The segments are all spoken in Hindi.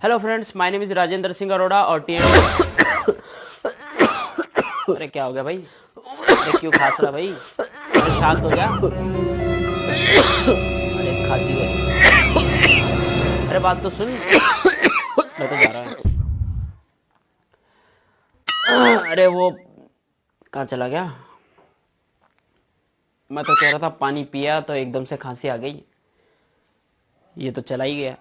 Hello friends, my name is Rajendra Singh Arora और टी अरे क्या हो गया भाई? अरे क्यों खांस रहा भाई? अरे शांत हो जा। अरे खांसी हो रही। अरे बात तो सुन। मैं तो जा रहा है। अरे वो कहाँ चला गया? मैं तो कह रहा था पानी पिया तो एकदम से खांसी आ गई। ये तो चला ही गया।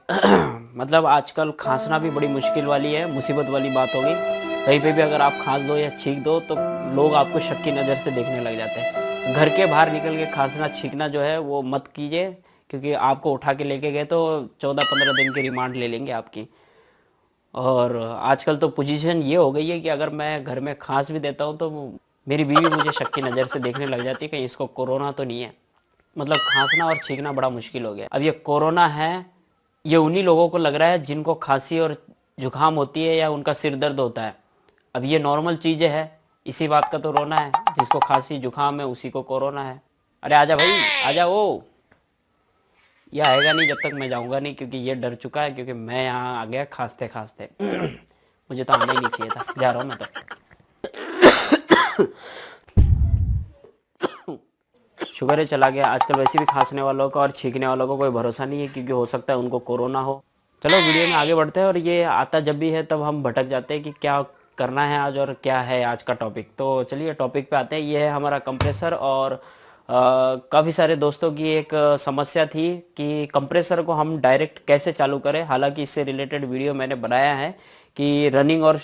मतलब आजकल खांसना भी बड़ी मुश्किल वाली है, मुसीबत वाली बात हो गई। कहीं पे भी अगर आप खांस दो या छींक दो तो लोग आपको शक की नज़र से देखने लग जाते हैं। घर के बाहर निकल के खांसना छींकना जो है वो मत कीजिए, क्योंकि आपको उठा के लेके गए तो 14-15 दिन की रिमांड ले लेंगे आपकी। और आजकल तो पोजीशन ये हो गई है कि अगर मैं घर में खांस भी देता हूँ तो मेरी बीवी मुझे शक की नज़र से देखने लग जाती है कि इसको कोरोना तो नहीं है। मतलब खांसना और छींकना बड़ा मुश्किल हो गया। अब ये कोरोना है, ये उन्हीं लोगों को लग रहा है जिनको खांसी और जुकाम होती है या उनका सिर दर्द होता है। अब ये नॉर्मल चीज़ें है, इसी बात का तो रोना है। जिसको खांसी जुकाम है उसी को कोरोना है। अरे आजा भाई, आजा। वो ये आएगा नहीं जब तक मैं जाऊंगा नहीं, क्योंकि ये डर चुका है, क्योंकि मैं यहाँ आ गया खांसते खांसते। मुझे तो आना ही नहीं चाहिए था। जा रहा हूँ मैं तो। शुगर है चला गया। आजकल वैसे भी खांसने वालों का और छींकने वालों का कोई भरोसा नहीं है, क्योंकि हो सकता है उनको कोरोना हो। चलो वीडियो में आगे बढ़ते हैं। और ये आता जब भी है तब हम भटक जाते हैं कि क्या करना है आज और क्या है आज का टॉपिक। तो चलिए टॉपिक पे आते हैं। ये है हमारा कंप्रेसर। और काफ़ी सारे दोस्तों की एक समस्या थी कि कंप्रेसर को हम डायरेक्ट कैसे चालू करें। हालांकि इससे रिलेटेड वीडियो मैंने बनाया है कि रनिंग और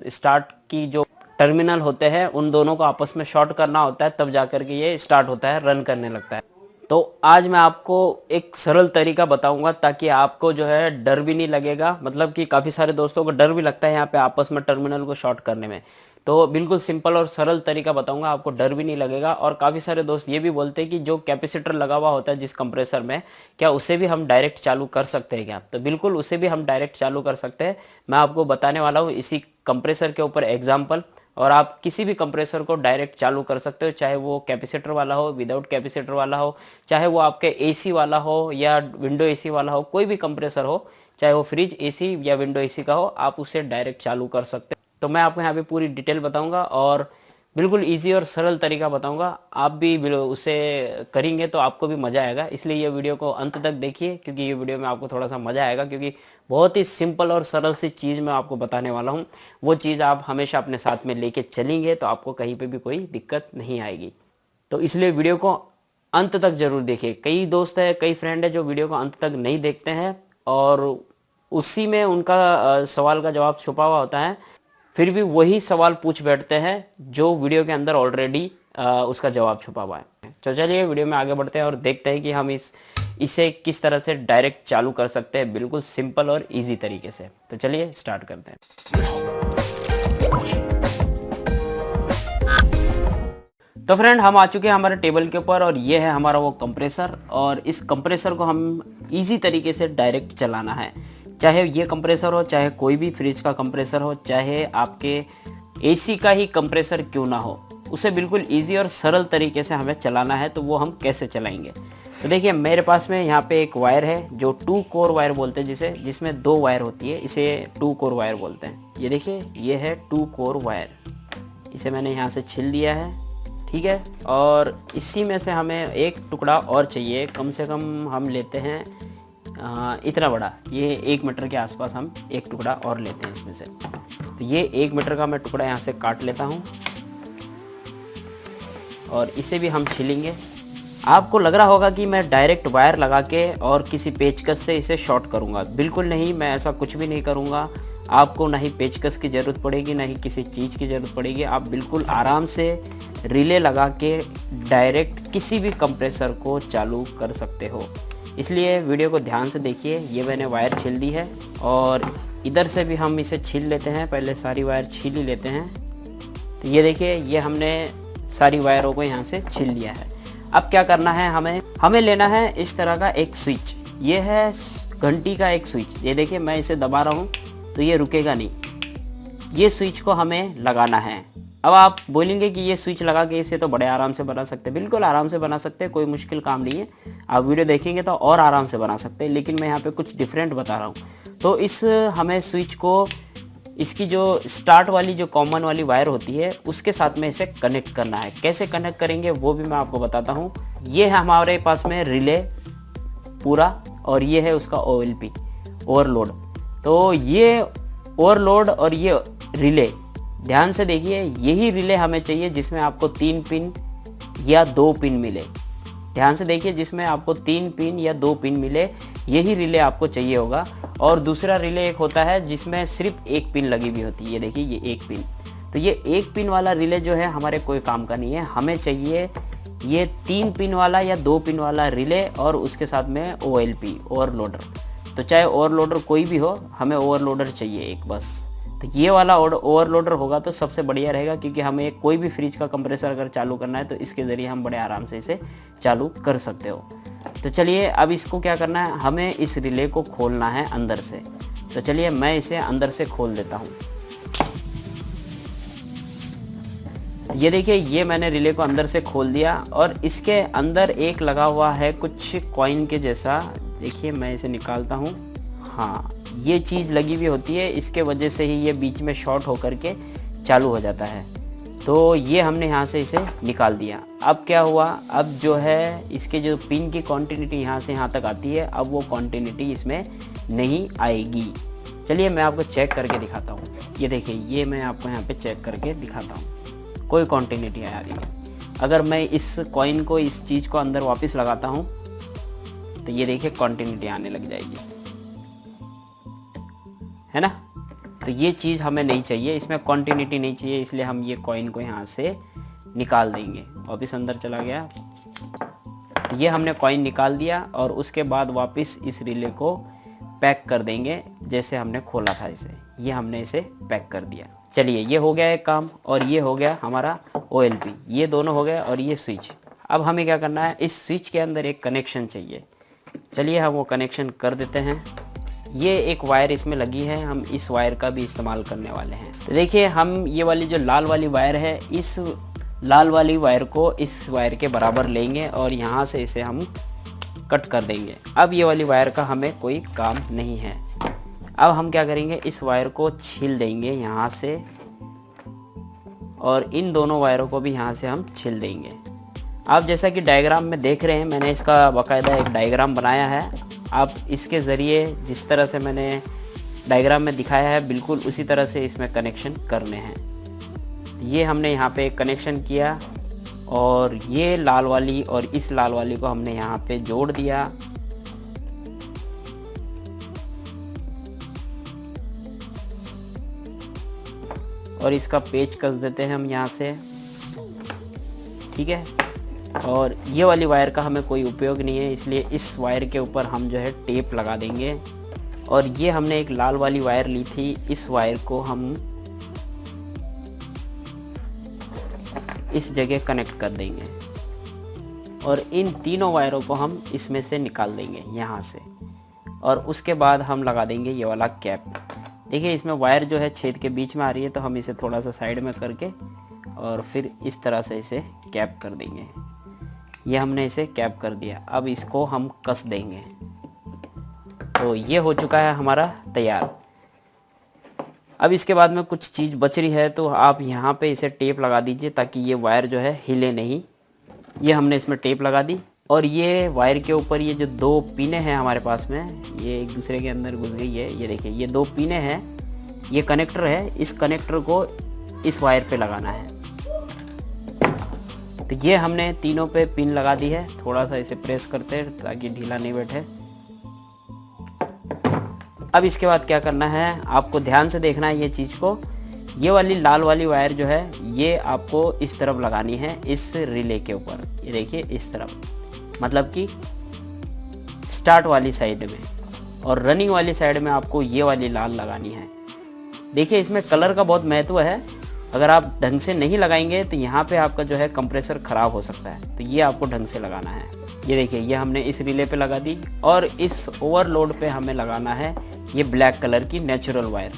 स्टार्ट की जो टर्मिनल होते हैं उन दोनों को आपस में शॉर्ट करना होता है, तब जाकर के ये स्टार्ट होता है, रन करने लगता है। तो आज मैं आपको एक सरल तरीका बताऊंगा ताकि आपको जो है डर भी नहीं लगेगा। मतलब कि काफ़ी सारे दोस्तों को डर भी लगता है यहाँ पे आपस में टर्मिनल को शॉर्ट करने में। तो बिल्कुल सिंपल और सरल तरीका बताऊंगा, आपको डर भी नहीं लगेगा। और काफ़ी सारे दोस्त ये भी बोलते हैं कि जो कैपेसिटर लगा हुआ होता है जिस कंप्रेसर में, क्या उसे भी हम डायरेक्ट चालू कर सकते हैं क्या? तो बिल्कुल उसे भी हम डायरेक्ट चालू कर सकते हैं। मैं आपको बताने वाला हूँ इसी कंप्रेसर के ऊपर एग्जाम्पल। और आप किसी भी कंप्रेसर को डायरेक्ट चालू कर सकते हो, चाहे वो कैपेसिटर वाला हो, विदाउट कैपेसिटर वाला हो, चाहे वो आपके एसी वाला हो या विंडो एसी वाला हो, कोई भी कंप्रेसर हो, चाहे वो फ्रिज एसी या विंडो एसी का हो, आप उसे डायरेक्ट चालू कर सकते हो। तो मैं आपको यहाँ पे पूरी डिटेल बताऊंगा और बिल्कुल इजी और सरल तरीका बताऊंगा। आप भी उसे करेंगे तो आपको भी मज़ा आएगा। इसलिए ये वीडियो को अंत तक देखिए, क्योंकि ये वीडियो में आपको थोड़ा सा मज़ा आएगा, क्योंकि बहुत ही सिंपल और सरल सी चीज़ मैं आपको बताने वाला हूँ। वो चीज़ आप हमेशा अपने साथ में लेके चलेंगे तो आपको कहीं पे भी कोई दिक्कत नहीं आएगी। तो इसलिए वीडियो को अंत तक जरूर देखिए। कई दोस्त है, कई फ्रेंड है जो वीडियो को अंत तक नहीं देखते हैं और उसी में उनका सवाल का जवाब छुपा हुआ होता है। फिर भी वही सवाल पूछ बैठते हैं जो वीडियो के अंदर ऑलरेडी उसका जवाब छुपा हुआ है। तो चलिए वीडियो में आगे बढ़ते हैं और देखते हैं कि हम इसे किस तरह से डायरेक्ट चालू कर सकते हैं, बिल्कुल सिंपल और इजी तरीके से। तो चलिए स्टार्ट करते हैं। तो फ्रेंड हम आ चुके हैं हमारे टेबल के ऊपर और ये है हमारा वो कंप्रेसर। और इस कंप्रेसर को हम इजी तरीके से डायरेक्ट चलाना है। चाहे ये कंप्रेसर हो, चाहे कोई भी फ्रिज का कंप्रेसर हो, चाहे आपके एसी का ही कंप्रेसर क्यों ना हो, उसे बिल्कुल इजी और सरल तरीके से हमें चलाना है। तो वो हम कैसे चलाएंगे? तो देखिए मेरे पास में यहाँ पे एक वायर है जो 2 कोर वायर बोलते हैं जिसे, जिसमें 2 वायर होती है, इसे 2 कोर वायर बोलते हैं। ये देखिए ये है 2 कोर वायर। इसे मैंने यहाँ से छील दिया है, ठीक है। और इसी में से हमें एक टुकड़ा और चाहिए। कम से कम हम लेते हैं इतना बड़ा, ये 1 मीटर के आसपास हम एक टुकड़ा और लेते हैं इसमें से। तो ये 1 मीटर का मैं टुकड़ा यहाँ से काट लेता हूँ और इसे भी हम छीलेंगे। आपको लग रहा होगा कि मैं डायरेक्ट वायर लगा के और किसी पेचकस से इसे शॉर्ट करूँगा। बिल्कुल नहीं, मैं ऐसा कुछ भी नहीं करूँगा। आपको ना ही पेचकस की ज़रूरत पड़ेगी, ना ही किसी चीज़ की ज़रूरत पड़ेगी। आप बिल्कुल आराम से रिले लगा के डायरेक्ट किसी भी कंप्रेसर को चालू कर सकते हो। इसलिए वीडियो को ध्यान से देखिए। ये मैंने वायर छील दी है और इधर से भी हम इसे छील लेते हैं। पहले सारी वायर छील ही लेते हैं। तो ये देखिए ये हमने सारी वायरों को यहाँ से छील लिया है। अब क्या करना है, हमें लेना है इस तरह का एक स्विच। ये है घंटी का एक स्विच। ये देखिए मैं इसे दबा रहा हूँ तो ये रुकेगा नहीं। ये स्विच को हमें लगाना है। अब आप बोलेंगे कि ये स्विच लगा के इसे तो बड़े आराम से बना सकते हैं। बिल्कुल आराम से बना सकते हैं, कोई मुश्किल काम नहीं है। आप वीडियो देखेंगे तो और आराम से बना सकते हैं, लेकिन मैं यहाँ पे कुछ डिफरेंट बता रहा हूँ। तो इस हमें स्विच को इसकी जो स्टार्ट वाली जो कॉमन वाली वायर होती है उसके साथ में इसे कनेक्ट करना है। कैसे कनेक्ट करेंगे वो भी मैं आपको बताता हूँ। ये है हमारे पास में रिले पूरा और ये है उसका OLP ओवरलोड। तो ये ओवरलोड और ये रिले ध्यान से देखिए, यही रिले हमें चाहिए जिसमें आपको 3 पिन या 2 पिन मिले। ध्यान से देखिए, जिसमें आपको 3 पिन या 2 पिन मिले यही रिले आपको चाहिए होगा। और दूसरा रिले एक होता है जिसमें सिर्फ 1 पिन लगी हुई होती है। ये देखिए ये 1 पिन, तो ये 1 पिन वाला रिले जो है हमारे कोई काम का नहीं है। हमें चाहिए ये 3 पिन वाला या 2 पिन वाला रिले और उसके साथ में OLP ओवरलोडर। तो चाहे ओवरलोडर कोई भी हो, हमें ओवरलोडर चाहिए एक बस। तो ये वाला ओवरलोडर होगा तो सबसे बढ़िया रहेगा, क्योंकि हमें कोई भी फ्रिज का कंप्रेसर अगर चालू करना है तो इसके ज़रिए हम बड़े आराम से इसे चालू कर सकते हो। तो चलिए अब इसको क्या करना है, हमें इस रिले को खोलना है अंदर से। तो चलिए मैं इसे अंदर से खोल देता हूँ। ये देखिए, ये मैंने रिले को अंदर से खोल दिया और इसके अंदर एक लगा हुआ है कुछ कॉइन के जैसा। देखिए मैं इसे निकालता हूँ। हाँ, ये चीज़ लगी हुई होती है, इसके वजह से ही ये बीच में शॉर्ट होकर के चालू हो जाता है। तो ये हमने यहाँ से इसे निकाल दिया। अब क्या हुआ, अब जो है इसके जो पिन की कॉन्टिन्यूटी यहाँ से यहाँ तक आती है, अब वो कॉन्टिन्यूटी इसमें नहीं आएगी। चलिए मैं आपको चेक करके दिखाता हूँ। ये देखिए, ये मैं आपको यहाँ पे चेक करके दिखाता हूँ, कोई कॉन्टिन्यूटी आ रही है। अगर मैं इस कॉइन को, इस चीज़ को अंदर वापस लगाता हूँ तो ये देखिए कॉन्टिन्यूटी आने लग जाएगी, है ना। तो ये चीज़ हमें नहीं चाहिए, इसमें कॉन्टिन्यूटी नहीं चाहिए, इसलिए हम ये कॉइन को यहाँ से निकाल देंगे। वापस अंदर चला गया, ये हमने कॉइन निकाल दिया और उसके बाद वापस इस रिले को पैक कर देंगे जैसे हमने खोला था इसे। ये हमने इसे पैक कर दिया। चलिए ये हो गया एक काम, और ये हो गया हमारा OLP, ये दोनों हो गए। और ये स्विच, अब हमें क्या करना है, इस स्विच के अंदर एक कनेक्शन चाहिए। चलिए हम वो कनेक्शन कर देते हैं। ये एक वायर इसमें लगी है, हम इस वायर का भी इस्तेमाल करने वाले हैं। तो देखिए, हम ये वाली जो लाल वाली वायर है, इस लाल वाली वायर को इस वायर के बराबर लेंगे और यहाँ से इसे हम कट कर देंगे। अब ये वाली वायर का हमें कोई काम नहीं है। अब हम क्या करेंगे, इस वायर को छील देंगे यहाँ से, और इन दोनों वायरों को भी यहाँ से हम छील देंगे। आप जैसा कि डायग्राम में देख रहे हैं, मैंने इसका बाकायदा एक डायग्राम बनाया है। आप इसके ज़रिए जिस तरह से मैंने डायग्राम में दिखाया है, बिल्कुल उसी तरह से इसमें कनेक्शन करने हैं। ये हमने यहाँ पे कनेक्शन किया और ये लाल वाली और इस लाल वाली को हमने यहाँ पे जोड़ दिया। और इसका पेच कस देते हैं हम यहाँ से, ठीक है। और ये वाली वायर का हमें कोई उपयोग नहीं है, इसलिए इस वायर के ऊपर हम जो है टेप लगा देंगे। और ये हमने एक लाल वाली वायर ली थी, इस वायर को हम इस जगह कनेक्ट कर देंगे और इन तीनों वायरों को हम इसमें से निकाल देंगे यहाँ से। और उसके बाद हम लगा देंगे ये वाला कैप। देखिए इसमें वायर जो है छेद के बीच में आ रही है, तो हम इसे थोड़ा सा साइड में करके और फिर इस तरह से इसे कैप कर देंगे। ये हमने इसे कैप कर दिया। अब इसको हम कस देंगे। तो ये हो चुका है हमारा तैयार। अब इसके बाद में कुछ चीज़ बच रही है, तो आप यहाँ पे इसे टेप लगा दीजिए ताकि ये वायर जो है हिले नहीं। ये हमने इसमें टेप लगा दी और ये वायर के ऊपर ये जो दो पिने हैं हमारे पास में, ये एक दूसरे के अंदर घुस गई है। ये देखिए ये दो पिने हैं, ये कनेक्टर है। इस कनेक्टर को इस वायर पे लगाना है। तो ये हमने तीनों पे पिन लगा दी है। थोड़ा सा इसे प्रेस करते हैं ताकि ढीला नहीं बैठे। अब इसके बाद क्या करना है, आपको ध्यान से देखना है ये चीज़ को। ये वाली लाल वाली वायर जो है ये आपको इस तरफ लगानी है, इस रिले के ऊपर। ये देखिए इस तरफ, मतलब कि स्टार्ट वाली साइड में, और रनिंग वाली साइड में आपको ये वाली लाल लगानी है। देखिए इसमें कलर का बहुत महत्व है। अगर आप ढंग से नहीं लगाएंगे तो यहाँ पे आपका जो है कंप्रेसर ख़राब हो सकता है। तो ये आपको ढंग से लगाना है। ये देखिए ये हमने इस रिले पे लगा दी और इस ओवरलोड पे हमें लगाना है ये ब्लैक कलर की नेचुरल वायर।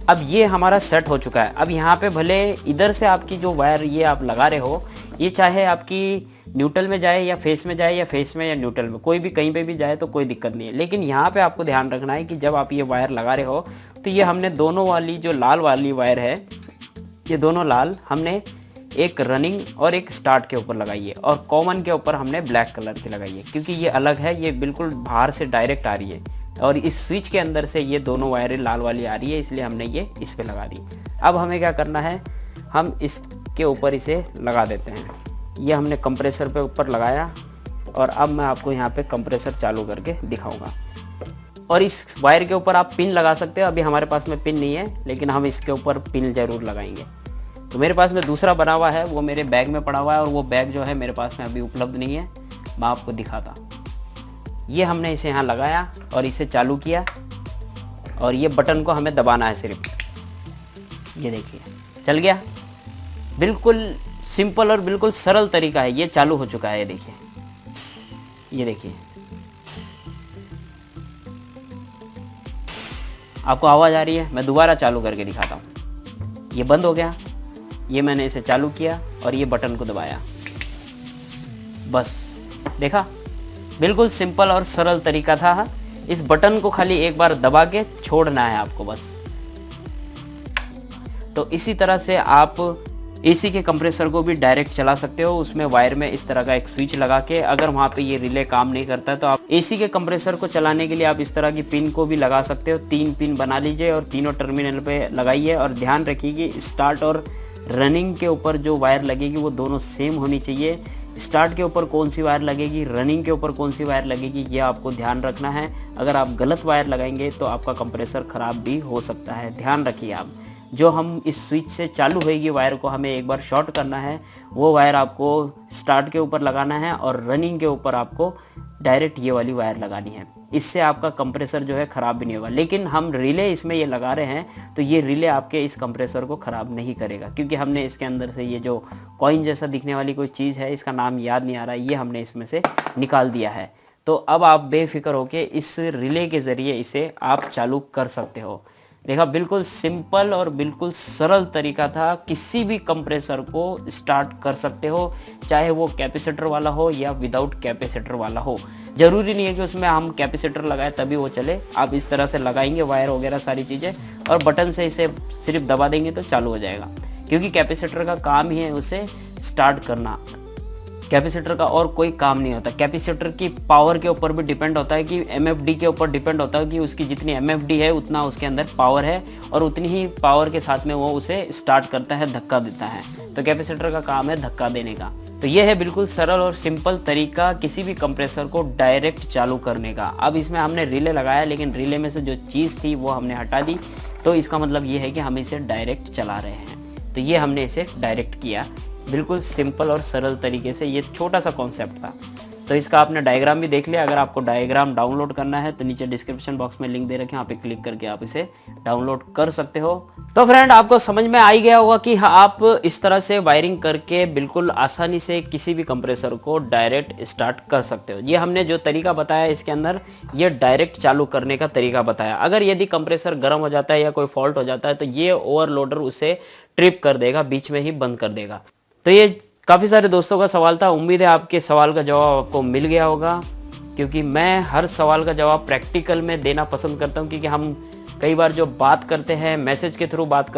अब ये हमारा सेट हो चुका है। अब यहाँ पे भले इधर से आपकी जो वायर ये आप लगा रहे हो, ये चाहे आपकी न्यूट्रल में जाए या फेस में जाए, या फेस में या न्यूट्रल में, कोई भी कहीं पे भी जाए तो कोई दिक्कत नहीं है। लेकिन यहाँ पे आपको ध्यान रखना है कि जब आप ये वायर लगा रहे हो तो ये हमने दोनों वाली जो लाल वाली वायर है, ये दोनों लाल हमने एक रनिंग और एक स्टार्ट के ऊपर लगाई है, और कॉमन के ऊपर हमने ब्लैक कलर की लगाई है, क्योंकि ये अलग है, ये बिल्कुल बाहर से डायरेक्ट आ रही है और इस स्विच के अंदर से ये दोनों वायरें लाल वाली आ रही है, इसलिए हमने ये इस पे लगा दी। अब हमें क्या करना है, हम इसके ऊपर इसे लगा देते हैं। ये हमने कंप्रेसर पे ऊपर लगाया और अब मैं आपको यहाँ पे कंप्रेसर चालू करके दिखाऊंगा। और इस वायर के ऊपर आप पिन लगा सकते हो, अभी हमारे पास में पिन नहीं है, लेकिन हम इसके ऊपर पिन ज़रूर लगाएंगे। तो मेरे पास में दूसरा बना हुआ है, वो मेरे बैग में पड़ा हुआ है, और वो बैग जो है मेरे पास में अभी उपलब्ध नहीं है, मैं आपको दिखाता। ये हमने इसे यहाँ लगाया और इसे चालू किया, और ये बटन को हमें दबाना है सिर्फ। ये देखिए चल गया। बिल्कुल सिंपल और बिल्कुल सरल तरीका है, ये चालू हो चुका है। ये देखिए, ये देखिए आपको आवाज़ आ रही है। मैं दोबारा चालू करके दिखाता हूँ। ये बंद हो गया, ये मैंने इसे चालू किया और ये बटन को दबाया, बस देखा, बिल्कुल सिंपल और सरल तरीका था। इस बटन को खाली एक बार दबा के छोड़ना है आपको बस। तो इसी तरह से आप एसी के कंप्रेसर को भी डायरेक्ट चला सकते हो। उसमें वायर में इस तरह का एक स्विच लगा के, अगर वहाँ पे ये रिले काम नहीं करता तो आप एसी के कंप्रेसर को चलाने के लिए आप इस तरह की पिन को भी लगा सकते हो। 3 पिन बना लीजिए और तीनों टर्मिनल पे लगाइए, और ध्यान रखिए कि स्टार्ट और रनिंग के ऊपर जो वायर लगेगी वो दोनों सेम होनी चाहिए। स्टार्ट के ऊपर कौन सी वायर लगेगी, रनिंग के ऊपर कौन सी वायर लगेगी, ये आपको ध्यान रखना है। अगर आप गलत वायर लगाएंगे तो आपका कंप्रेसर ख़राब भी हो सकता है, ध्यान रखिए आप। जो हम इस स्विच से चालू होएगी वायर को हमें एक बार शॉर्ट करना है, वो वायर आपको स्टार्ट के ऊपर लगाना है, और रनिंग के ऊपर आपको डायरेक्ट ये वाली वायर लगानी है। इससे आपका कंप्रेसर जो है ख़राब भी नहीं होगा। लेकिन हम रिले इसमें ये लगा रहे हैं तो ये रिले आपके इस कंप्रेसर को ख़राब नहीं करेगा, क्योंकि हमने इसके अंदर से ये जो कॉइन जैसा दिखने वाली कोई चीज़ है, इसका नाम याद नहीं आ रहा, ये हमने इसमें से निकाल दिया है। तो अब आप बेफिक्र होके इस रिले के ज़रिए इसे आप चालू कर सकते हो। देखा, बिल्कुल सिंपल और बिल्कुल सरल तरीका था। किसी भी कंप्रेसर को स्टार्ट कर सकते हो, चाहे वो कैपेसिटर वाला हो या विदाउट कैपेसिटर वाला हो। ज़रूरी नहीं है कि उसमें हम कैपेसिटर लगाए तभी वो चले। आप इस तरह से लगाएंगे वायर वगैरह सारी चीज़ें, और बटन से इसे सिर्फ दबा देंगे तो चालू हो जाएगा, क्योंकि कैपेसिटर का काम ही है उसे स्टार्ट करना। कैपेसिटर का और कोई काम नहीं होता। कैपेसिटर की पावर के ऊपर भी डिपेंड होता है, कि एमएफडी के ऊपर डिपेंड होता है कि उसकी जितनी एमएफडी है उतना उसके अंदर पावर है, और उतनी ही पावर के साथ में वो उसे स्टार्ट करता है, धक्का देता है। तो कैपेसिटर का काम है धक्का देने का। तो ये है बिल्कुल सरल और सिंपल तरीका किसी भी कंप्रेसर को डायरेक्ट चालू करने का। अब इसमें हमने रिले लगाया, लेकिन रिले में से जो चीज़ थी वो हमने हटा दी, तो इसका मतलब ये है कि हम इसे डायरेक्ट चला रहे हैं। तो ये हमने इसे डायरेक्ट किया, बिल्कुल सिंपल और सरल तरीके से। ये छोटा सा कॉन्सेप्ट था। तो इसका आपने डायग्राम भी देख लिया। अगर आपको डायग्राम डाउनलोड करना है तो नीचे डिस्क्रिप्शन बॉक्स में लिंक दे रखे हैं, यहाँ पे क्लिक करके आप इसे डाउनलोड कर सकते हो। तो फ्रेंड, आपको समझ में आ ही गया होगा कि आप इस तरह से वायरिंग करके बिल्कुल आसानी से किसी भी कंप्रेसर को डायरेक्ट स्टार्ट कर सकते हो। ये हमने जो तरीका बताया इसके अंदर, ये डायरेक्ट चालू करने का तरीका बताया। अगर यदि कंप्रेसर गर्म हो जाता है या कोई फॉल्ट हो जाता है तो ये ओवरलोडर उसे ट्रिप कर देगा, बीच में ही बंद कर देगा। तो ये काफ़ी सारे दोस्तों का सवाल था। उम्मीद है आपके सवाल का जवाब आपको मिल गया होगा, क्योंकि मैं हर सवाल का जवाब प्रैक्टिकल में देना पसंद करता हूं। क्योंकि हम कई बार जो बात करते हैं, मैसेज के थ्रू बात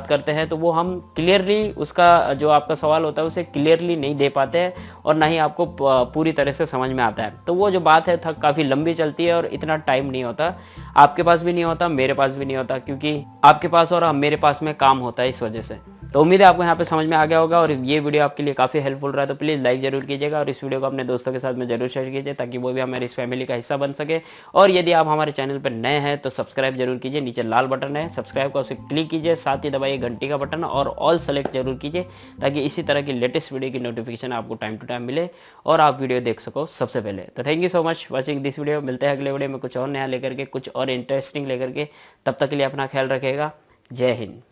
करते हैं, तो वो हम क्लियरली उसका जो आपका सवाल होता है उसे क्लियरली नहीं दे पाते हैं, और ना ही आपको पूरी तरह से समझ में आता है। तो वो जो बात है काफ़ी लंबी चलती है और इतना टाइम नहीं होता। आपके पास भी नहीं होता, मेरे पास भी नहीं होता, क्योंकि आपके पास और मेरे पास में काम होता है इस वजह से। तो उम्मीद है आपको यहाँ पे समझ में आ गया होगा, और ये वीडियो आपके लिए काफ़ी हेल्पफुल रहा है। तो प्लीज़ लाइक जरूर कीजिएगा, और इस वीडियो को अपने दोस्तों के साथ में जरूर शेयर कीजिए, ताकि वो भी हमारे इस फैमिली का हिस्सा बन सके। और यदि आप हमारे चैनल पर नए हैं तो सब्सक्राइब जरूर कीजिए। नीचे लाल बटन है, सब्सक्राइब का उसे क्लिक कीजिए, साथ ही दबाइए घंटी का बटन और ऑल सेलेक्ट जरूर कीजिए, ताकि इसी तरह की लेटेस्ट वीडियो की नोटिफिकेशन आपको टाइम टू टाइम मिले और आप वीडियो देख सको सबसे पहले। तो thank you so much watching this video. मिलते हैं अगले वीडियो में कुछ और नया लेकर के, कुछ और इंटरेस्टिंग लेकर के। तब तक के लिए अपना ख्याल रखिएगा। जय हिंद।